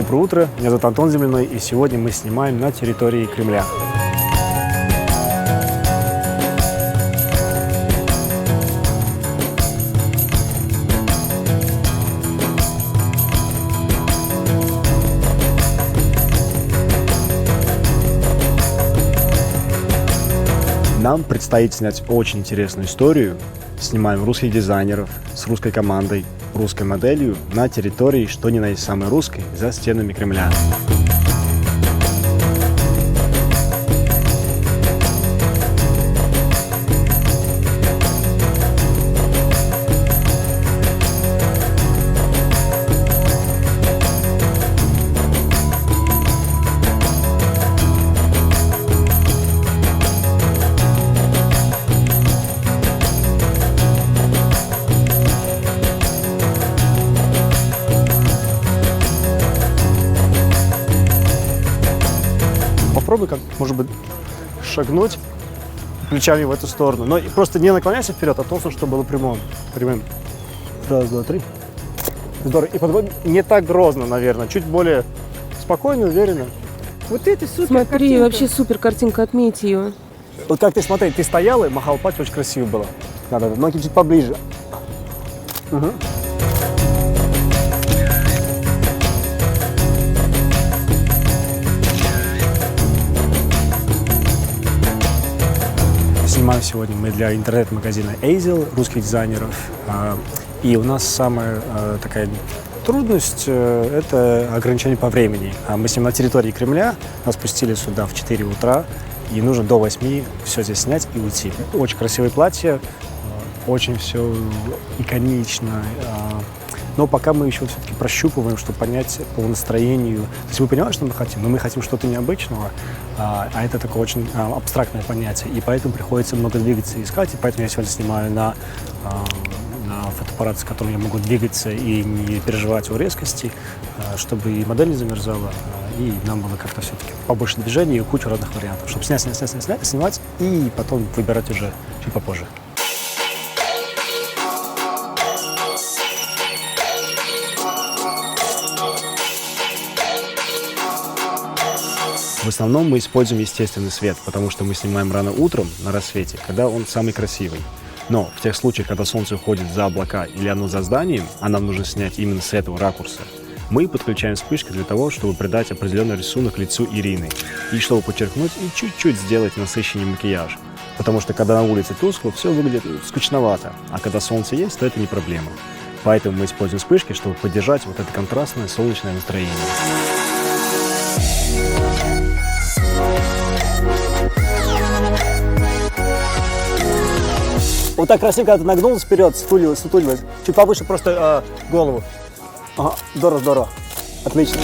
Доброе утро, меня зовут Антон Земляной, и сегодня мы снимаем на территории Кремля. Нам предстоит снять очень интересную историю. Снимаем русских дизайнеров с русской командой, русской моделью на территории, что ни на есть самой русской, за стенами Кремля. Попробуй, как, может быть, шагнуть плечами в эту сторону. Но просто не наклоняйся вперед, а толстым, чтобы было прямым. Раз, два, три. Здорово. И потом не так грозно, наверное. Чуть более спокойно, уверенно. Вот это супер. Смотри, картинка. вообще супер картинка, отметь ее. Вот как ты, смотри, ты стояла и махал пальцем, очень красиво было. Надо ноги чуть поближе. Угу. Снимаем сегодня мы для интернет-магазина Ezel, русских дизайнеров. И у нас самая такая трудность – это ограничение по времени. Мы снимаем на территории Кремля, нас пустили сюда в 4 утра, и нужно до 8 все здесь снять и уйти. Очень красивые платья, очень все иконично. Но пока мы еще все-таки прощупываем, чтобы понять по настроению. То есть мы понимаем, что мы хотим, но мы хотим что-то необычного, а это такое очень абстрактное понятие. И поэтому приходится много двигаться и искать. И поэтому я сегодня снимаю на фотоаппарат, с которым я могу двигаться и не переживать о резкости, чтобы и модель не замерзала, и нам было как-то все-таки побольше движений и кучу разных вариантов, чтобы снимать и потом выбирать уже чуть попозже. В основном мы используем естественный свет, потому что мы снимаем рано утром, на рассвете, когда он самый красивый. Но в тех случаях, когда солнце уходит за облака или оно за зданием, а нам нужно снять именно с этого ракурса, мы подключаем вспышки для того, чтобы придать определенный рисунок лицу Ирины и чтобы подчеркнуть и чуть-чуть сделать насыщеннее макияж. Потому что когда на улице тускло, все выглядит скучновато, а когда солнце есть, то это не проблема. Поэтому мы используем вспышки, чтобы поддержать вот это контрастное солнечное настроение. Вот так красиво, когда ты нагнулся вперед, сутулилась. Чуть повыше просто голову. Ага, здорово. Отлично.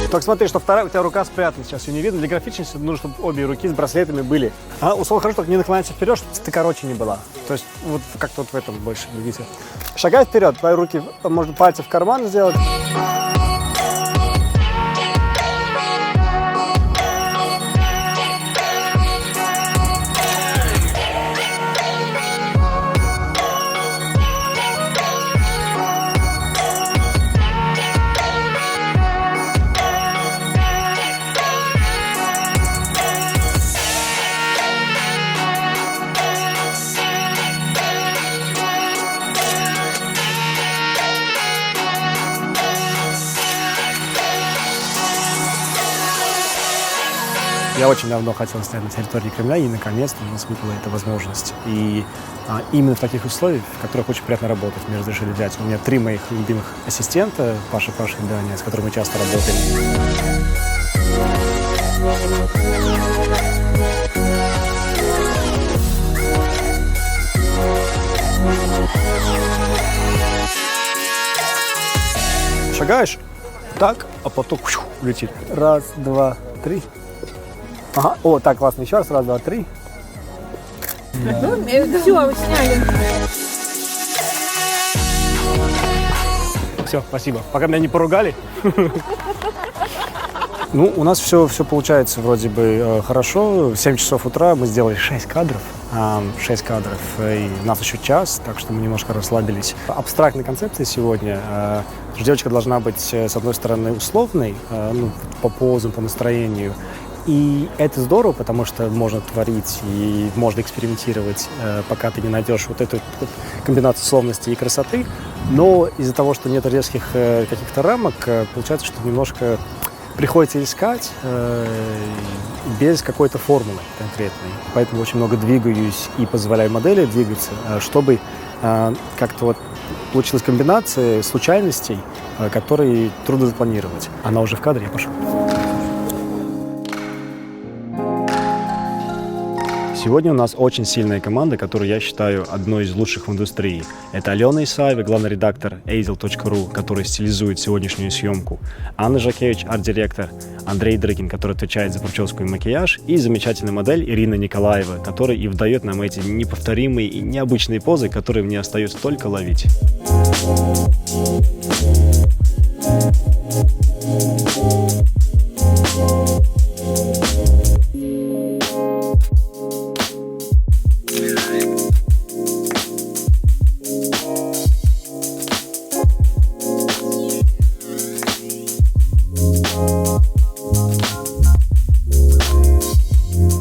Так смотри, что вторая у тебя рука спрятана, сейчас ее не видно. Для графичности нужно, чтобы обе руки с браслетами были. Условно хорошо, только не наклоняйся вперед, чтобы ты короче не была. То есть вот как-то вот в этом больше двигайся. Шагай вперед, твои руки, можно пальцы в карман сделать. Я очень давно хотел снять на территории Кремля, и наконец-то у нас выпала эта возможность. И именно в таких условиях, в которых очень приятно работать, мне разрешили взять. У меня 3 моих любимых ассистента, Паша и Даня, с которыми мы часто работаем. Шагаешь? так, а потом летит. Раз, два, три. Ага, о, так, классно, еще раз, раз, два, три. Все, сняли. Все, спасибо. Пока меня не поругали. Ну, у нас все получается вроде бы хорошо. В 7 часов утра мы сделали 6 кадров. 6 кадров, и у нас еще час, так что мы немножко расслабились. Абстрактной концепции сегодня. Девочка должна быть, с одной стороны, условной, ну, по позам, по настроению. И это здорово, потому что можно творить и можно экспериментировать, пока ты не найдешь вот эту комбинацию условности и красоты. Но из-за того, что нет резких каких-то рамок, получается, что немножко приходится искать без какой-то формулы конкретной. Поэтому очень много двигаюсь и позволяю модели двигаться, чтобы как-то вот получилась комбинация случайностей, которые трудно запланировать. Она уже в кадре, я пошел. Сегодня у нас очень сильная команда, которую я считаю одной из лучших в индустрии. Это Алена Исаева, главный редактор Eisel.ru, который стилизует сегодняшнюю съемку, Анна Жакевич, арт-директор, Андрей Дрыкин, который отвечает за прическу и макияж, и замечательная модель Ирина Николаева, которая и выдает нам эти неповторимые и необычные позы, которые мне остается только ловить.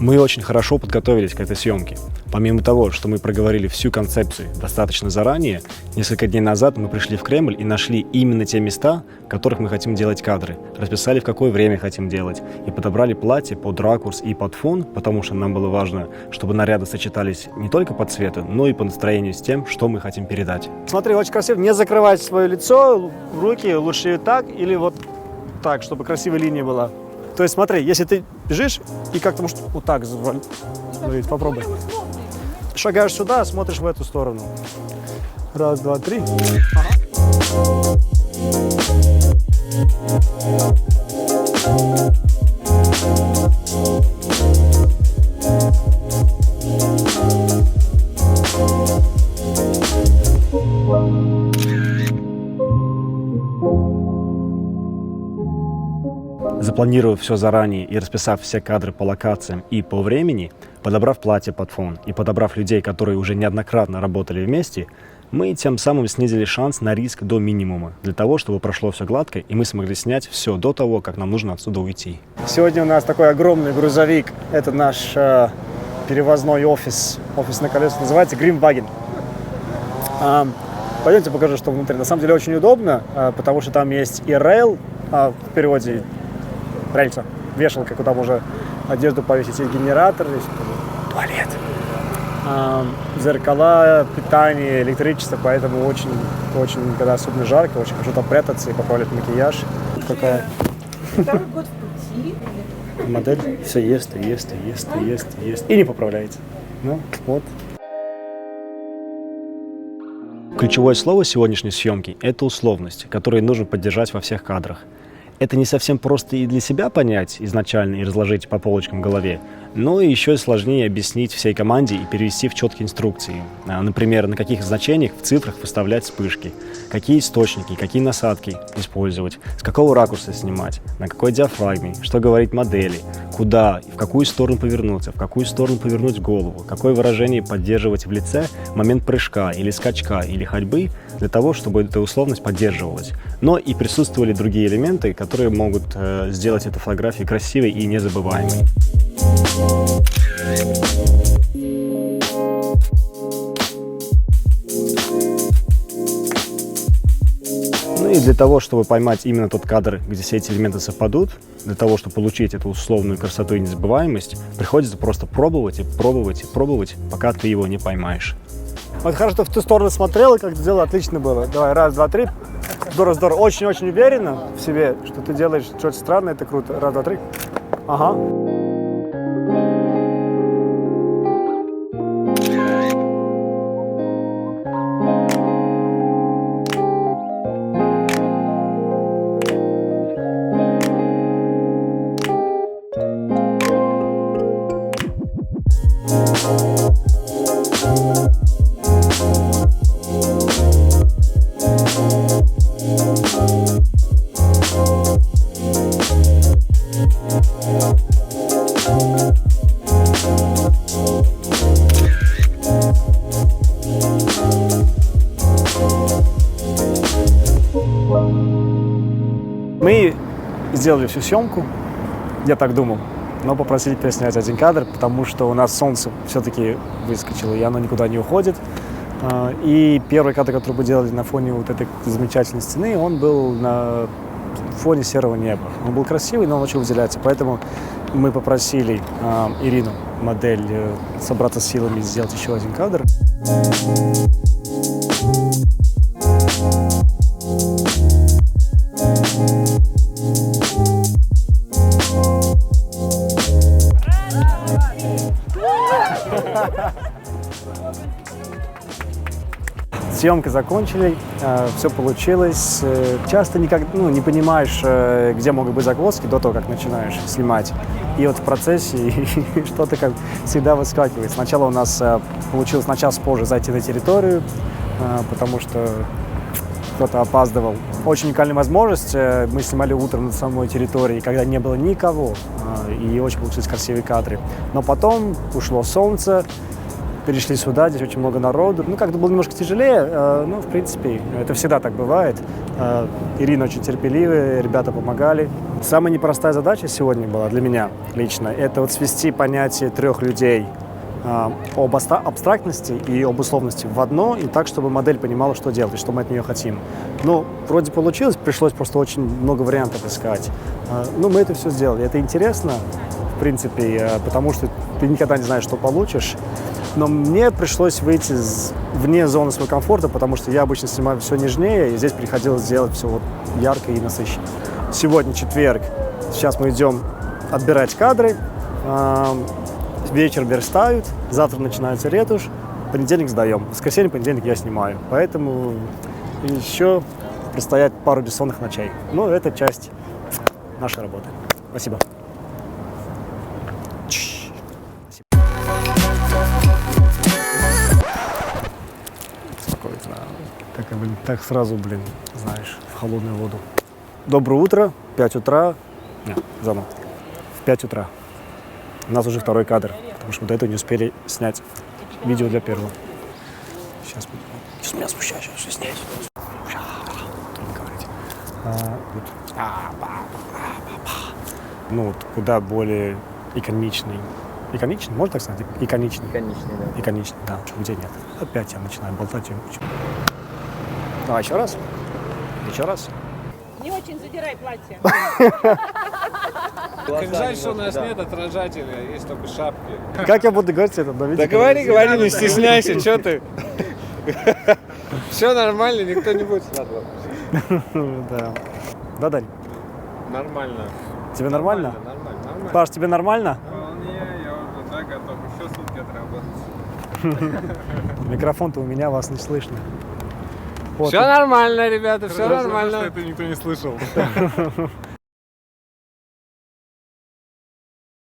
Мы очень хорошо подготовились к этой съемке. Помимо того, что мы проговорили всю концепцию достаточно заранее, несколько дней назад мы пришли в Кремль и нашли именно те места, в которых мы хотим делать кадры, расписали, в какое время хотим делать, и подобрали платье под ракурс и под фон, потому что нам было важно, чтобы наряды сочетались не только по цвету, но и по настроению с тем, что мы хотим передать. Смотри, очень красиво. Не закрывать свое лицо, руки лучше так или вот так, чтобы красивая линия была. То есть смотри, если ты бежишь и как-то, может, вот так завалить, попробуй. Шагаешь сюда, смотришь в эту сторону. Раз, два, три. Ага. Запланировав все заранее и расписав все кадры по локациям и по времени, подобрав платье под фон и подобрав людей, которые уже неоднократно работали вместе, мы тем самым снизили шанс на риск до минимума, для того, чтобы прошло все гладко и мы смогли снять все до того, как нам нужно отсюда уйти. Сегодня у нас такой огромный грузовик. Это наш перевозной офисное колесо, называется Гримваген. Пойдемте покажу, что внутри. На самом деле очень удобно, потому что там есть и рейл, в переводе рельса, вешалка, куда можно одежду повесить, и генератор, есть туалет, зеркала, питание, электричество, поэтому очень, когда особенно жарко, очень хорошо там прятаться и поправлять макияж. Какая? Второй год в пути. Модель все ест и не поправляется. Ну, вот. Ключевое слово сегодняшней съемки – это условность, которую нужно поддержать во всех кадрах. Это не совсем просто и для себя понять изначально и разложить по полочкам в голове, но еще сложнее объяснить всей команде и перевести в четкие инструкции. Например, на каких значениях в цифрах выставлять вспышки, какие источники, какие насадки использовать, с какого ракурса снимать, на какой диафрагме, что говорить модели, куда и в какую сторону повернуться, в какую сторону повернуть голову, какое выражение поддерживать в лице в момент прыжка или скачка или ходьбы, для того, чтобы эта условность поддерживалась. Но и присутствовали другие элементы, которые могут сделать эту фотографию красивой и незабываемой. Ну и для того, чтобы поймать именно тот кадр, где все эти элементы совпадут, для того, чтобы получить эту условную красоту и незабываемость, приходится просто пробовать, пока ты его не поймаешь. Вот хорошо, что в ту сторону смотрел, и как сделал, отлично было. Давай, раз, два, три. Здорово. Очень-очень уверенно в себе, что ты делаешь что-то странное, это круто. Раз, два, три. Ага. Мы сделали всю съемку, я так думал, но попросили переснять один кадр, потому что у нас солнце все-таки выскочило, и оно никуда не уходит. И первый кадр, который мы делали на фоне вот этой замечательной стены, он был на фоне серого неба. Он был красивый, но он очень выделяется. Поэтому мы попросили Ирину, модель, собраться с силами и сделать еще один кадр. Съемки закончили, все получилось. Часто не понимаешь, где могут быть загвоздки до того, как начинаешь снимать. И вот в процессе что-то как всегда выскакивает. Сначала у нас получилось на час позже зайти на территорию, потому что кто-то опаздывал. Очень уникальная возможность. Мы снимали утром на самой территории, когда не было никого, и очень получились красивые кадры. Но потом ушло солнце, перешли сюда, здесь очень много народу. Как-то было немножко тяжелее, но, в принципе, это всегда так бывает. Ирина очень терпеливая, ребята помогали. Самая непростая задача сегодня была для меня лично, это вот свести понятие трех людей об абстрактности и об условности в одно, и так, чтобы модель понимала, что делать, и что мы от нее хотим. Вроде получилось, пришлось просто очень много вариантов искать. Мы это все сделали. Это интересно, в принципе, потому что ты никогда не знаешь, что получишь. Но мне пришлось выйти вне зоны своего комфорта, потому что я обычно снимаю все нежнее, и здесь приходилось сделать все вот ярко и насыщенно. Сегодня четверг, сейчас мы идем отбирать кадры, вечер верстают, завтра начинается ретушь, понедельник сдаем, воскресенье, понедельник я снимаю, поэтому еще предстоят пару бессонных ночей. Это часть нашей работы. Спасибо. Так сразу, знаешь, в холодную воду. Доброе утро, 5 утра. Нет, заново. В 5 утра. У нас уже второй кадр, потому что мы до этого не успели снять видео для первого. Сейчас меня смущает, сейчас все снять. Куда более иконичный. Иконичный? Можно так сказать? Иконичный. Иконичный, да. Иконичный, да. Где нет? Опять я начинаю болтать. Давай еще раз. Еще раз. Не очень задирай платье. Как жаль, что у нас нет отражателя, есть только шапки. Как я буду говорить это? Да говори, не стесняйся, что ты? Все нормально, никто не будет. Да. Да, Дань? Нормально. Тебе нормально? Нормально. Паш, тебе нормально? Вполне, я уже готов. Еще сутки отработать. Микрофон-то у меня, вас не слышно. Все нормально, ребята, все нормально. Что это никто не слышал.